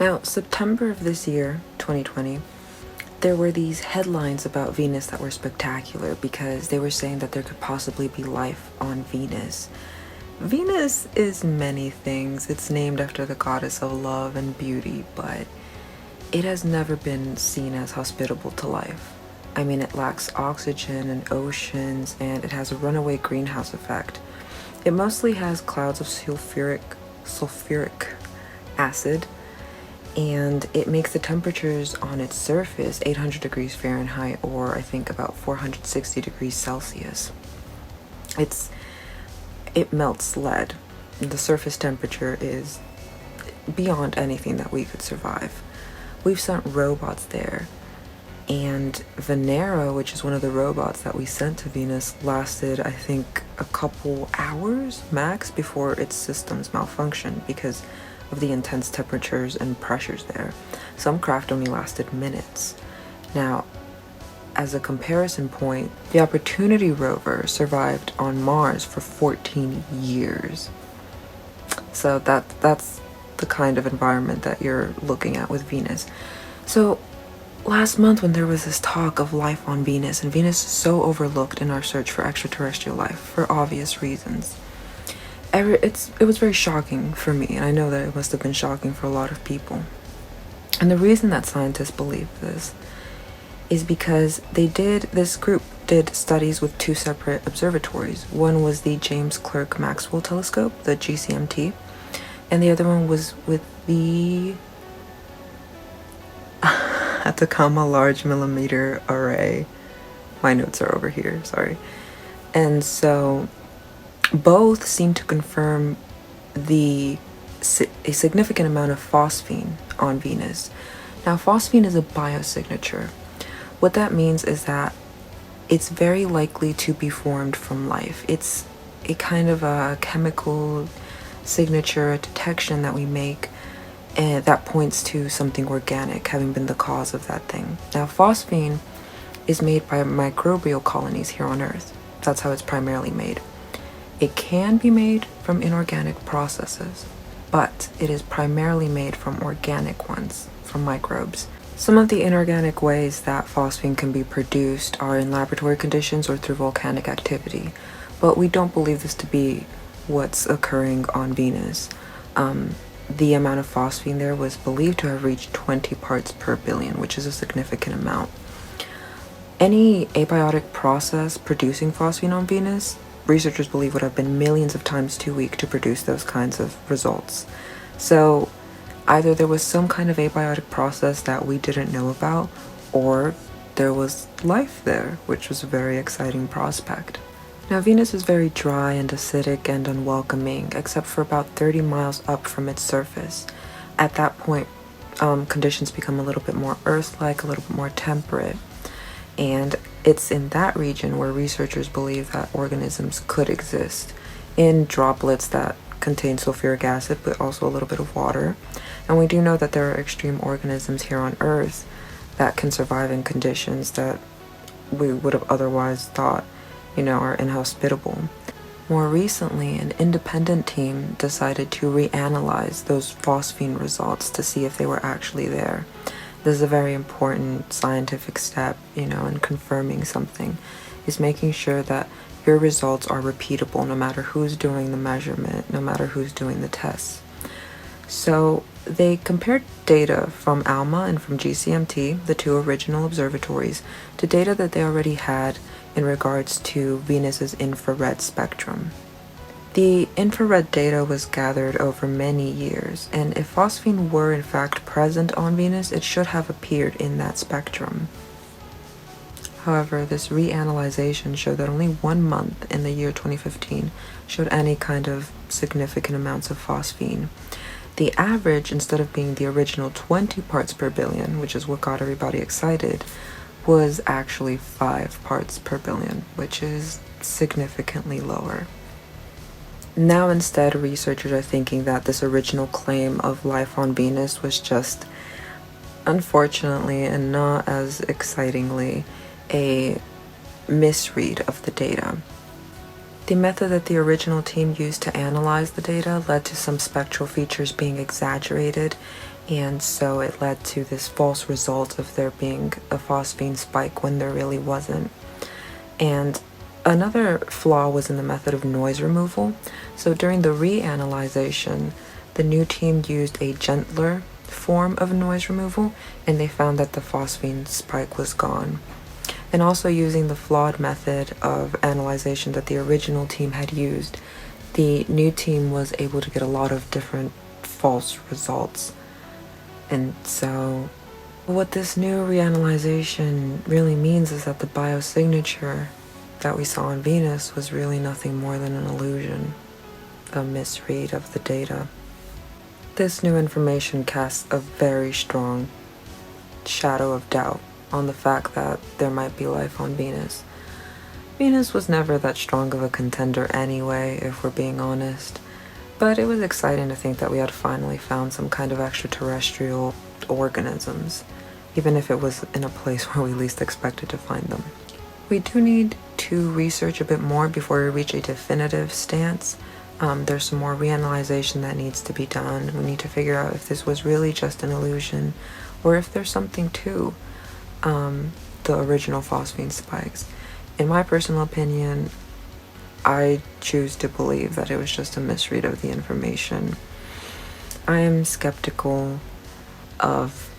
Now, September of this year, 2020, there were these headlines about Venus that were spectacular because they were saying that there could possibly be life on Venus. Venus is many things. It's named after the goddess of love and beauty, but it has never been seen as hospitable to life. I mean, it lacks oxygen and oceans, and it has a runaway greenhouse effect. It mostly has clouds of sulfuric acid, and it makes the temperatures on its surface 800 degrees Fahrenheit, or I think about 460 degrees Celsius. It melts lead. The surface temperature is beyond anything that we could survive. We've sent robots there, and Venera, which is one of the robots that we sent to Venus, lasted, I think, a couple hours max before its systems malfunctioned because of the intense temperatures and pressures there. Some craft only lasted minutes. Now, as a comparison point, the Opportunity rover survived on Mars for 14 years. So that's the kind of environment that you're looking at with Venus. So last month, when there was this talk of life on Venus, and Venus is so overlooked in our search for extraterrestrial life for obvious reasons, it was very shocking for me, and I know that it must have been shocking for a lot of people. And the reason that scientists believe this is because this group did studies with two separate observatories. One was the James Clerk Maxwell Telescope, the GCMT, and the other one was with the Atacama Large Millimeter Array. My notes are over here, sorry. And so both seem to confirm a significant amount of phosphine on Venus. Now, phosphine is a biosignature. What that means is that it's very likely to be formed from life. It's a kind of a chemical signature, a detection that we make that points to something organic having been the cause of that thing. Now, phosphine is made by microbial colonies here on Earth. That's how it's primarily made. It can be made from inorganic processes, but it is primarily made from organic ones, from microbes. Some of the inorganic ways that phosphine can be produced are in laboratory conditions or through volcanic activity, but we don't believe this to be what's occurring on Venus. The amount of phosphine there was believed to have reached 20 parts per billion, which is a significant amount. Any abiotic process producing phosphine on Venus, researchers believe would have been millions of times too weak to produce those kinds of results. So either there was some kind of abiotic process that we didn't know about, or there was life there, which was a very exciting prospect. Now, Venus is very dry and acidic and unwelcoming, except for about 30 miles up from its surface. At that point, conditions become a little bit more Earth-like, a little bit more temperate. And it's in that region where researchers believe that organisms could exist in droplets that contain sulfuric acid, but also a little bit of water. And we do know that there are extreme organisms here on Earth that can survive in conditions that we would have otherwise thought, are inhospitable. More recently, an independent team decided to reanalyze those phosphine results to see if they were actually there. This is a very important scientific step, in confirming something, is making sure that your results are repeatable no matter who's doing the measurement, no matter who's doing the tests. So they compared data from ALMA and from GCMT, the two original observatories, to data that they already had in regards to Venus's infrared spectrum. The infrared data was gathered over many years, and if phosphine were in fact present on Venus, it should have appeared in that spectrum. However, this reanalyzation showed that only 1 month in the year 2015 showed any kind of significant amounts of phosphine. The average, instead of being the original 20 parts per billion, which is what got everybody excited, was actually 5 parts per billion, which is significantly lower. Now instead, researchers are thinking that this original claim of life on Venus was just, unfortunately and not as excitingly, a misread of the data. The method that the original team used to analyze the data led to some spectral features being exaggerated And so it led to this false result of there being a phosphine spike when there really wasn't. And another flaw was in the method of noise removal. So during the reanalyzation, the new team used a gentler form of noise removal, and they found that the phosphine spike was gone. And also using the flawed method of analyzation that the original team had used, the new team was able to get a lot of different false results. And so what this new reanalyzation really means is that the biosignature that we saw on Venus was really nothing more than an illusion, a misread of the data. This new information casts a very strong shadow of doubt on the fact that there might be life on Venus. Venus was never that strong of a contender anyway, if we're being honest. But it was exciting to think that we had finally found some kind of extraterrestrial organisms, even if it was in a place where we least expected to find them. We do need to research a bit more before we reach a definitive stance. There's some more reanalyzation that needs to be done. We need to figure out if this was really just an illusion or if there's something to the original phosphine spikes. In my personal opinion, I choose to believe that it was just a misread of the information. I am skeptical of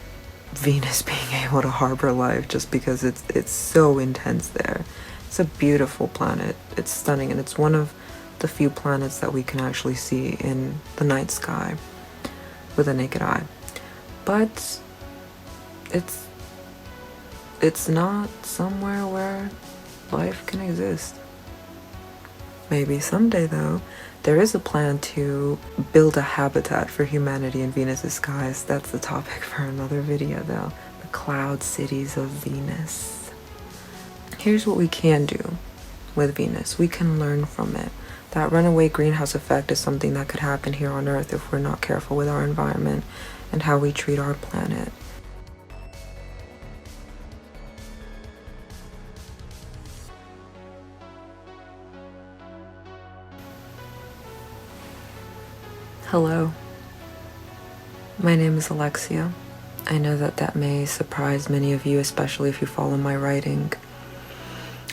Venus being able to harbor life just because it's so intense there. It's a beautiful planet. It's stunning, and it's one of the few planets that we can actually see in the night sky with a naked eye. But it's not somewhere where life can exist. Maybe someday, though. There is a plan to build a habitat for humanity in Venus's skies. That's the topic for another video, though. The cloud cities of Venus. Here's what we can do with Venus. We can learn from it. That runaway greenhouse effect is something that could happen here on Earth if we're not careful with our environment and how we treat our planet. Hello, my name is Alexia. I know that may surprise many of you, especially if you follow my writing.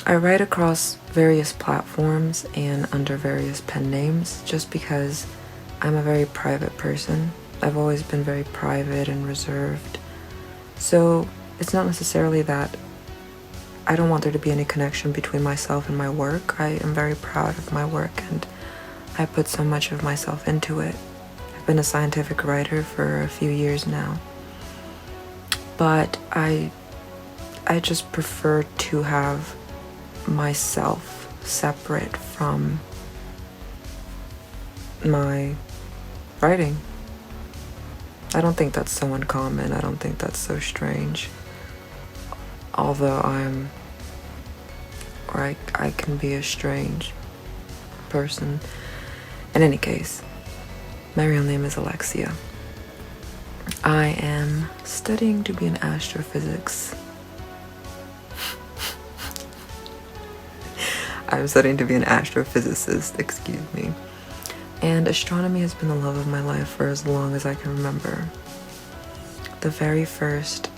I write across various platforms and under various pen names just because I'm a very private person. I've always been very private and reserved. So it's not necessarily that I don't want there to be any connection between myself and my work. I am very proud of my work and I put so much of myself into it. I've been a scientific writer for a few years now. But I just prefer to have myself separate from my writing. I don't think that's so uncommon. I don't think that's so strange. Although I can be a strange person. In any case, my real name is Alexia. I am studying to be an astrophysics. I'm studying to be an astrophysicist, excuse me. And astronomy has been the love of my life for as long as I can remember. The very first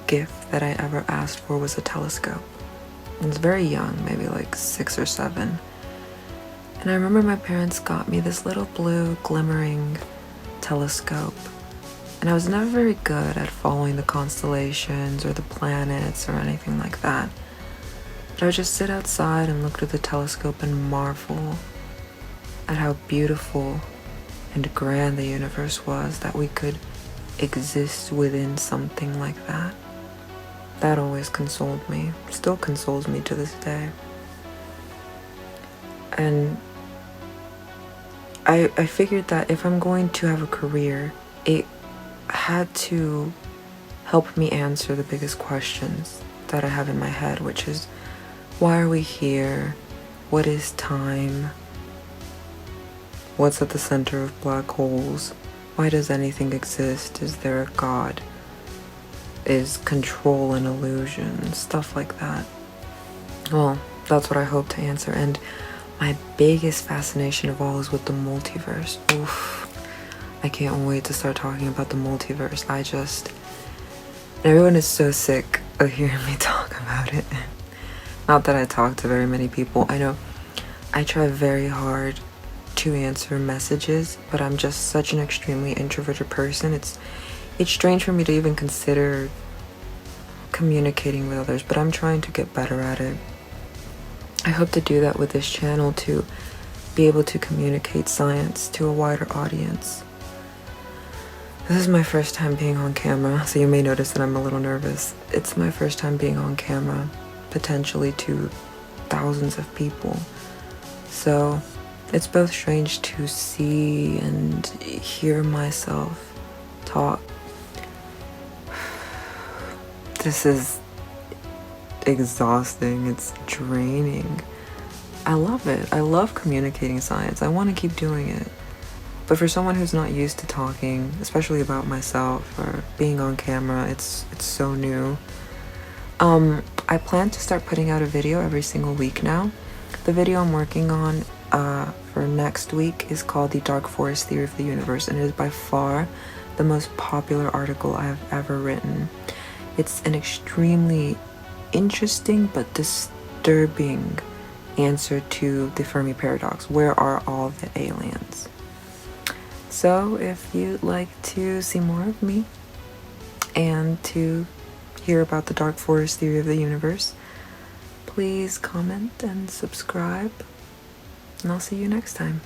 gift that I ever asked for was a telescope. I was very young, maybe like 6 or 7. And I remember my parents got me this little blue glimmering telescope. And I was never very good at following the constellations or the planets or anything like that. But I would just sit outside and look through the telescope and marvel at how beautiful and grand the universe was, that we could exist within something like that. That always consoled me, still consoles me to this day. And I figured that if I'm going to have a career, it had to help me answer the biggest questions that I have in my head, which is, why are we here? What is time? What's at the center of black holes? Why does anything exist? Is there a God? Is control an illusion? Stuff like that. Well, that's what I hope to answer. And my biggest fascination of all is with the multiverse. Oof. I can't wait to start talking about the multiverse. Everyone is so sick of hearing me talk about it. Not that I talk to very many people. I know I try very hard to answer messages, but I'm just such an extremely introverted person. It's strange for me to even consider communicating with others, but I'm trying to get better at it. I hope to do that with this channel, to be able to communicate science to a wider audience. This is my first time being on camera, so you may notice that I'm a little nervous. It's my first time being on camera, potentially to thousands of people. So it's both strange to see and hear myself talk. This is exhausting. It's draining. I love it. I love communicating science. I want to keep doing it. But for someone who's not used to talking, especially about myself or being on camera, it's so new. I plan to start putting out a video every single week now. The video I'm working on for next week is called The Dark Forest Theory of the Universe, and it is by far the most popular article I have ever written. It's an extremely interesting but disturbing answer to the Fermi paradox. Where are all the aliens? So if you'd like to see more of me and to hear about the Dark Forest Theory of the Universe, please comment and subscribe, and I'll see you next time.